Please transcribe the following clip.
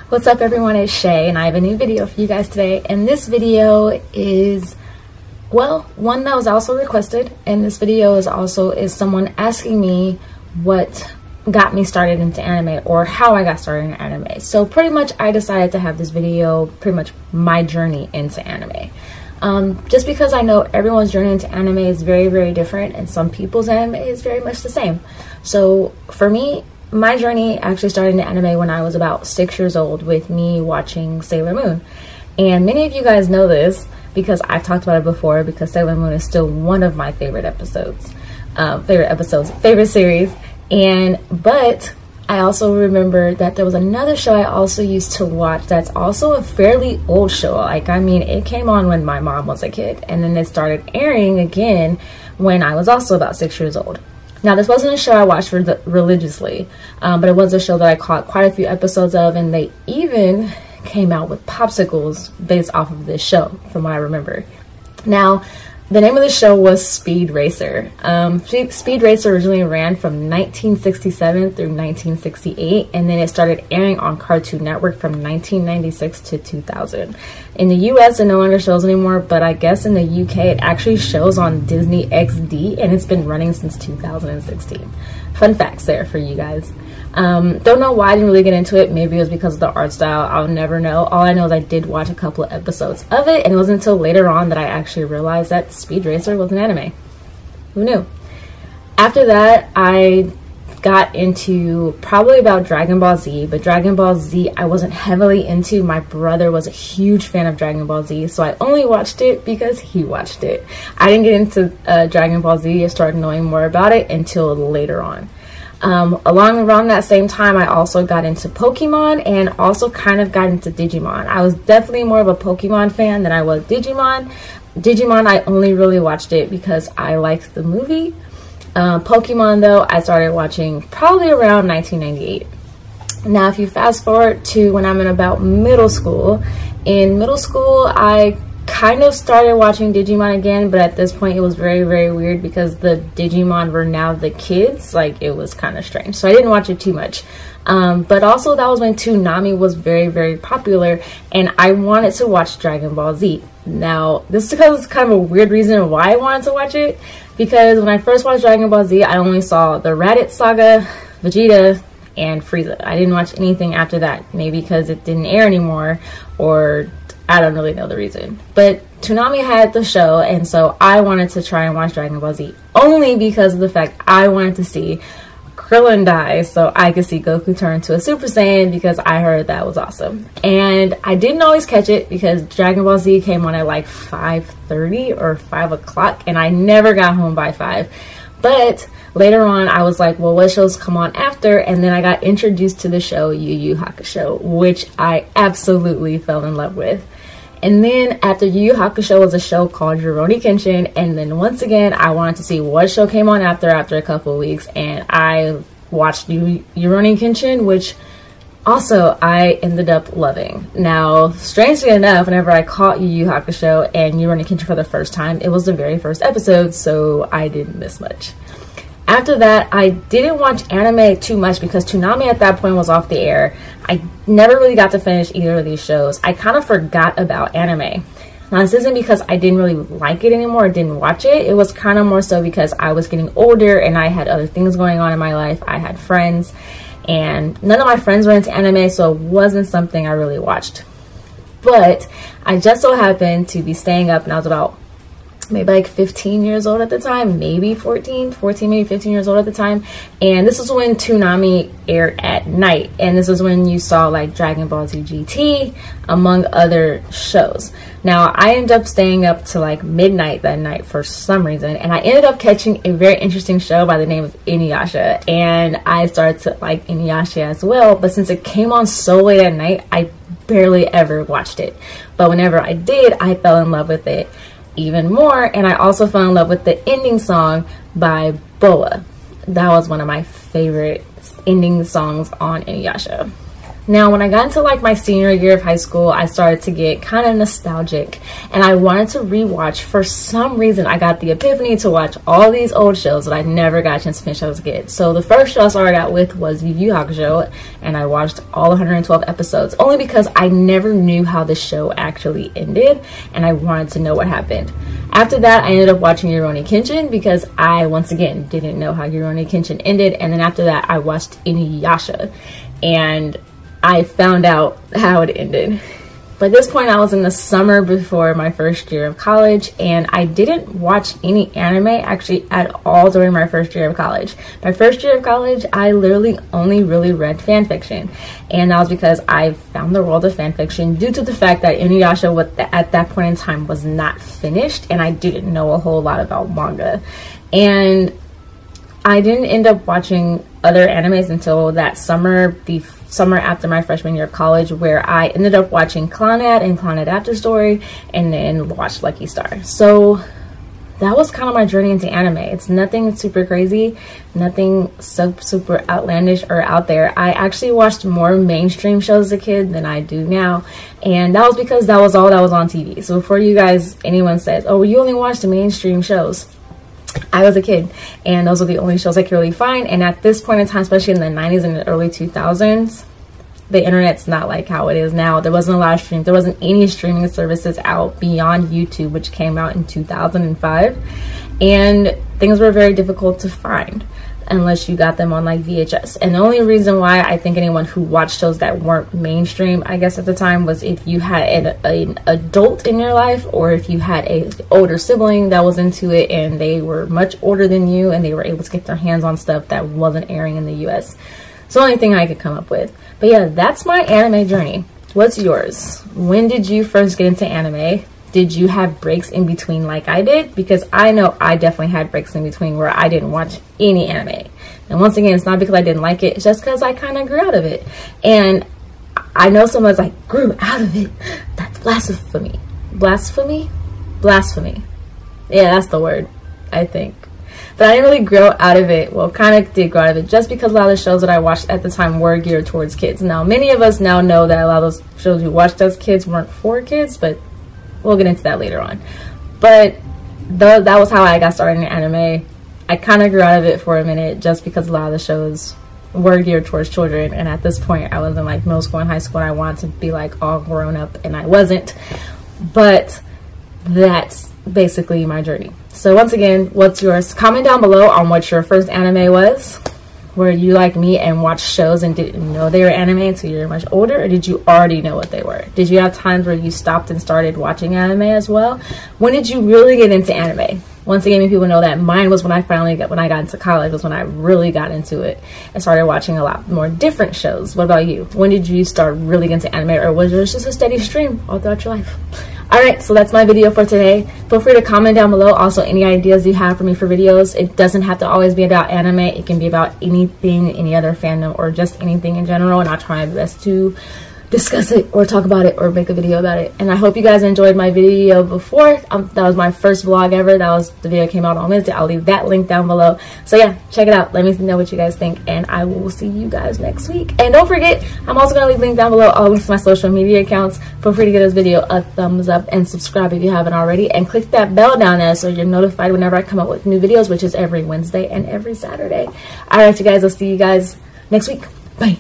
What's up everyone, it's Shay and I have a new video for you guys today, and this video is, well, one that was also requested, and this video is someone asking me what got me started into anime or how I got started in anime. So pretty much I decided to have this video pretty much my journey into anime. Just because I know everyone's journey into anime is very, very different, and some people's anime is very much the same. So for me, my journey actually started in anime when I was about 6 years old with me watching Sailor Moon. And many of you guys know this because I've talked about it before, because Sailor Moon is still one of my favorite series. But I also remember that there was another show I also used to watch that's also a fairly old show. Like, I mean, it came on when my mom was a kid, and then it started airing again when I was also about 6 years old. Now, this wasn't a show I watched religiously, but it was a show that I caught quite a few episodes of, and they even came out with popsicles based off of this show, from what I remember. Now, the name of the show was Speed Racer. Speed Racer originally ran from 1967 through 1968, and then it started airing on Cartoon Network from 1996 to 2000. In the US, it no longer shows anymore, but I guess in the UK, it actually shows on Disney XD, and it's been running since 2016. Fun facts there for you guys. Don't know why I didn't really get into it. Maybe it was because of the art style. I'll never know. All I know is I did watch a couple of episodes of it, and it wasn't until later on that I actually realized that Speed Racer was an anime. Who knew? After that, I got into probably about Dragon Ball Z, but Dragon Ball Z I wasn't heavily into. My brother was a huge fan of Dragon Ball Z, so I only watched it because he watched it. I didn't get into Dragon Ball Z or start knowing more about it until later on. Around that same time, I also got into Pokemon and also kind of got into Digimon. I was definitely more of a Pokemon fan than I was Digimon. Digimon, I only really watched it because I liked the movie. Pokemon, though, I started watching probably around 1998. Now, if you fast forward to when I'm in about middle school, in middle school, I kind of started watching Digimon again, but at this point it was very, very weird because the Digimon were now the kids. Like, it was kind of strange, so I didn't watch it too much. But also that was when Toonami was very, very popular, and I wanted to watch Dragon Ball Z. Now, this is because it's kind of a weird reason why I wanted to watch it, because when I first watched Dragon Ball Z, I only saw the Raditz Saga, Vegeta, and Frieza. I didn't watch anything after that, maybe because it didn't air anymore, or I don't really know the reason. But Toonami had the show, and so I wanted to try and watch Dragon Ball Z only because of the fact I wanted to see Krillin die so I could see Goku turn to a Super Saiyan, because I heard that was awesome. And I didn't always catch it because Dragon Ball Z came on at like 5:30 or 5 o'clock, and I never got home by 5. But later on, I was like, well, what shows come on after? And then I got introduced to the show Yu Yu Hakusho, which I absolutely fell in love with. And then after Yu Yu Hakusho was a show called Rurouni Kenshin, and then once again I wanted to see what show came on after a couple of weeks, and I watched Rurouni Kenshin, which also I ended up loving. Now, strangely enough, whenever I caught Yu Yu Hakusho and Rurouni Kenshin for the first time, it was the very first episode, so I didn't miss much. After that, I didn't watch anime too much because Toonami at that point was off the air. I never really got to finish either of these shows. I kind of forgot about anime. Now, this isn't because I didn't really like it anymore or didn't watch it. It was kind of more so because I was getting older and I had other things going on in my life. I had friends, and none of my friends were into anime, so it wasn't something I really watched. But I just so happened to be staying up, and I was about maybe like 15 years old at the time, maybe 14, maybe 15 years old at the time. And this was when Toonami aired at night, and this is when you saw like Dragon Ball Z GT, among other shows. Now, I ended up staying up to like midnight that night for some reason, and I ended up catching a very interesting show by the name of Inuyasha, and I started to like Inuyasha as well. But since it came on so late at night, I barely ever watched it. But whenever I did, I fell in love with it even more, and I also fell in love with the ending song by Boa. That was one of my favorite ending songs on Inuyasha. Now, when I got into like my senior year of high school, I started to get kind of nostalgic and I wanted to rewatch. For some reason, I got the epiphany to watch all these old shows that I never got a chance to finish as a kid. So the first show I started out with was Yu Yu Hakusho, and I watched all 112 episodes only because I never knew how the show actually ended and I wanted to know what happened. After that, I ended up watching Rurouni Kenshin because I, once again, didn't know how Rurouni Kenshin ended. And then after that, I watched Inuyasha and I found out how it ended. By this point, I was in the summer before my first year of college, and I didn't watch any anime actually at all during my first year of college. My first year of college, I literally only really read fan fiction, and that was because I found the world of fan fiction due to the fact that Inuyasha at that point in time was not finished, and I didn't know a whole lot about manga. And I didn't end up watching other animes until that summer, the summer after my freshman year of college, where I ended up watching Clannad and Clannad After Story, and then watched Lucky Star. So that was kind of my journey into anime. It's nothing super crazy, nothing super outlandish or out there. I actually watched more mainstream shows as a kid than I do now, and that was because that was all that was on TV. So before anyone says, oh, you only watch the mainstream shows, I was a kid and those were the only shows I could really find. And at this point in time, especially in the 90s and the early 2000s, the internet's not like how it is now. There wasn't a lot of streams. There wasn't any streaming services out beyond YouTube, which came out in 2005, and things were very difficult to find unless you got them on like VHS. And the only reason why I think anyone who watched shows that weren't mainstream, I guess at the time, was if you had an adult in your life, or if you had a older sibling that was into it and they were much older than you and they were able to get their hands on stuff that wasn't airing in the US. It's the only thing I could come up with. But yeah, that's my anime journey. What's yours? When did you first get into anime? Did you have breaks in between like I did? Because I know I definitely had breaks in between where I didn't watch any anime. And once again, it's not because I didn't like it. It's just because I kind of grew out of it. And I know someone's like, grew out of it. That's blasphemy. Blasphemy? Blasphemy. Yeah, that's the word, I think. But I didn't really grow out of it. Well, kind of did grow out of it just because a lot of the shows that I watched at the time were geared towards kids. Now, many of us now know that a lot of those shows we watched as kids weren't for kids, but we'll get into that later on. But that was how I got started in anime. I kind of grew out of it for a minute just because a lot of the shows were geared towards children. And at this point, I was in like middle school and high school, and I wanted to be like all grown up, and I wasn't. But that's basically my journey. So once again, what's yours? Comment down below on what your first anime was. Were you like me and watched shows and didn't know they were anime until you were much older, or did you already know what they were? Did you have times where you stopped and started watching anime as well? When did you really get into anime? Once again, people know that mine was when I got into college, was when I really got into it and started watching a lot more different shows. What about you? When did you start really getting into anime, or was it just a steady stream all throughout your life? Alright, so that's my video for today. Feel free to comment down below also any ideas you have for me for videos. It doesn't have to always be about anime. It can be about anything, any other fandom, or just anything in general, and I'll try my best to discuss it or talk about it or make a video about it. And I hope you guys enjoyed my video before. That was my first vlog ever. The video came out on Wednesday. I'll leave that link down below. So yeah, check it out. Let me know what you guys think, and I will see you guys next week. And don't forget, I'm also going to leave a link down below, all links to my social media accounts. Feel free to give this video a thumbs up and subscribe if you haven't already, and click that bell down there so you're notified whenever I come up with new videos, which is every Wednesday and every Saturday. Alright, you guys, I'll see you guys next week. Bye.